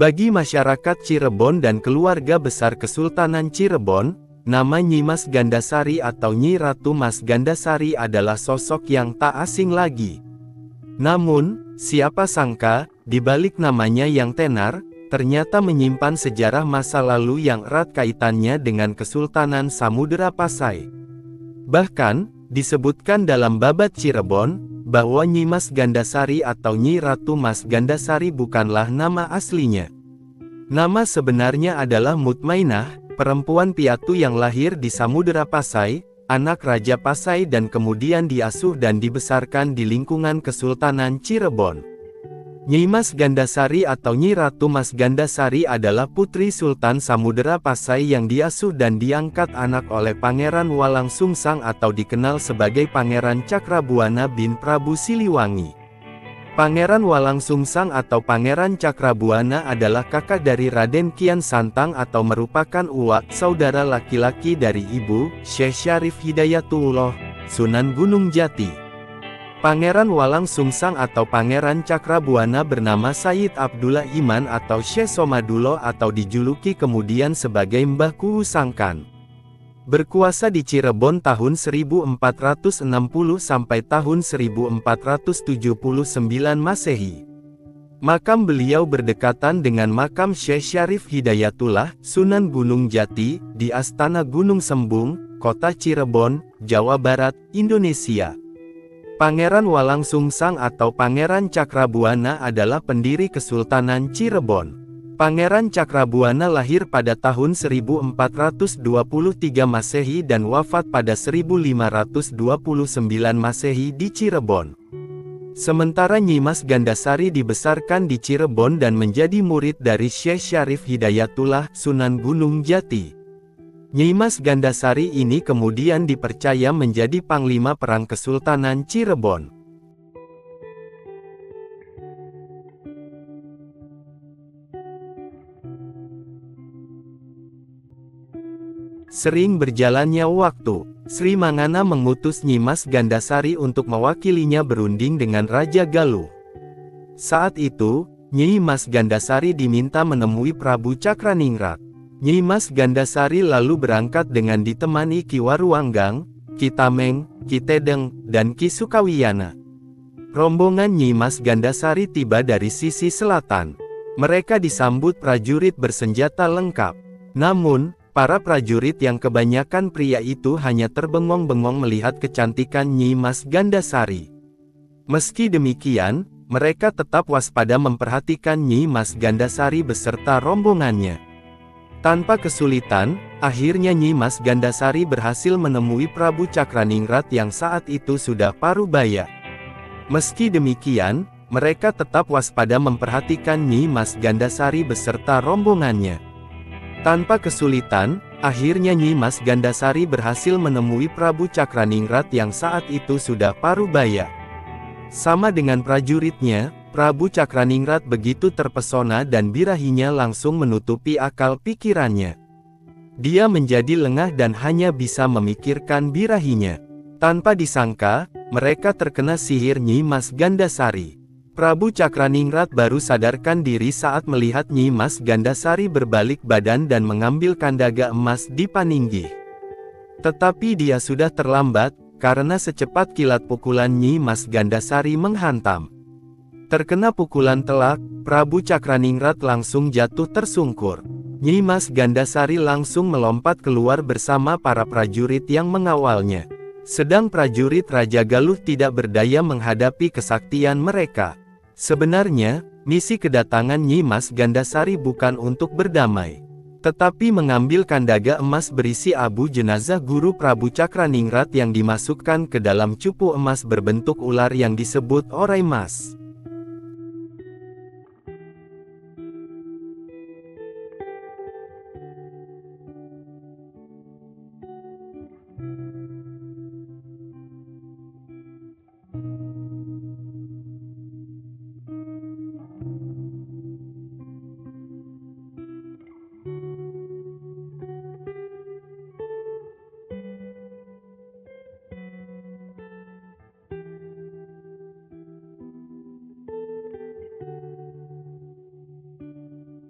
Bagi masyarakat Cirebon dan keluarga besar Kesultanan Cirebon, nama Nyi Mas Gandasari atau Nyi Ratu Mas Gandasari adalah sosok yang tak asing lagi. Namun, siapa sangka, di balik namanya yang tenar, ternyata menyimpan sejarah masa lalu yang erat kaitannya dengan Kesultanan Samudera Pasai. Bahkan, disebutkan dalam Babat Cirebon, bahwa Nyi Mas Gandasari atau Nyi Ratu Mas Gandasari bukanlah nama aslinya. Nama sebenarnya adalah Mutmainah, perempuan piatu yang lahir di Samudera Pasai, anak Raja Pasai dan kemudian diasuh dan dibesarkan di lingkungan Kesultanan Cirebon. Nyi Mas Gandasari atau Nyi Ratu Mas Gandasari adalah putri Sultan Samudera Pasai yang diasuh dan diangkat anak oleh Pangeran Walangsungsang atau dikenal sebagai Pangeran Cakrabuana bin Prabu Siliwangi. Pangeran Walangsungsang atau Pangeran Cakrabuana adalah kakak dari Raden Kian Santang atau merupakan uwak saudara laki-laki dari ibu, Syekh Syarif Hidayatullah, Sunan Gunung Jati. Pangeran Walangsungsang atau Pangeran Cakrabuana bernama Sayyid Abdullah Iman atau Syekh Somadulo atau dijuluki kemudian sebagai Mbah Kuhu Sangkan. Berkuasa di Cirebon tahun 1460 sampai tahun 1479 Masehi. Makam beliau berdekatan dengan makam Syekh Syarif Hidayatullah, Sunan Gunung Jati, di Astana Gunung Sembung, Kota Cirebon, Jawa Barat, Indonesia. Pangeran Walangsungsang atau Pangeran Cakrabuana adalah pendiri Kesultanan Cirebon. Pangeran Cakrabuana lahir pada tahun 1423 Masehi dan wafat pada 1529 Masehi di Cirebon. Sementara Nyi Mas Gandasari dibesarkan di Cirebon dan menjadi murid dari Syekh Syarif Hidayatullah, Sunan Gunung Jati. Nyi Mas Gandasari ini kemudian dipercaya menjadi Panglima Perang Kesultanan Cirebon. Sering berjalannya waktu, Sri Mangana mengutus Nyi Mas Gandasari untuk mewakilinya berunding dengan Raja Galuh. Saat itu, Nyi Mas Gandasari diminta menemui Prabu Cakraningrat. Nyi Mas Gandasari lalu berangkat dengan ditemani Ki Waruanggang, Ki Tameng, Ki Tedeng, dan Ki Sukawiyana. Rombongan Nyi Mas Gandasari tiba dari sisi selatan. Mereka disambut prajurit bersenjata lengkap. Namun, para prajurit yang kebanyakan pria itu hanya terbengong-bengong melihat kecantikan Nyi Mas Gandasari. Meski demikian, mereka tetap waspada memperhatikan Nyi Mas Gandasari beserta rombongannya. Tanpa kesulitan, akhirnya Nyi Mas Gandasari berhasil menemui Prabu Cakraningrat yang saat itu sudah parubaya. Meski demikian, mereka tetap waspada memperhatikan Nyi Mas Gandasari beserta rombongannya. Tanpa kesulitan, akhirnya Nyi Mas Gandasari berhasil menemui Prabu Cakraningrat yang saat itu sudah parubaya. Sama dengan prajuritnya, Prabu Cakraningrat begitu terpesona dan birahinya langsung menutupi akal pikirannya. Dia menjadi lengah dan hanya bisa memikirkan birahinya. Tanpa disangka, mereka terkena sihir Nyi Mas Gandasari. Prabu Cakraningrat baru sadarkan diri saat melihat Nyi Mas Gandasari berbalik badan dan mengambil kandaga emas di paninggih. Tetapi dia sudah terlambat, karena secepat kilat pukulan Nyi Mas Gandasari menghantam. Terkena pukulan telak, Prabu Cakraningrat langsung jatuh tersungkur. Nyi Mas Gandasari langsung melompat keluar bersama para prajurit yang mengawalnya. Sedang prajurit Raja Galuh tidak berdaya menghadapi kesaktian mereka. Sebenarnya, misi kedatangan Nyi Mas Gandasari bukan untuk berdamai, tetapi mengambil kandaga emas berisi abu jenazah guru Prabu Cakraningrat yang dimasukkan ke dalam cupu emas berbentuk ular yang disebut Orai Mas.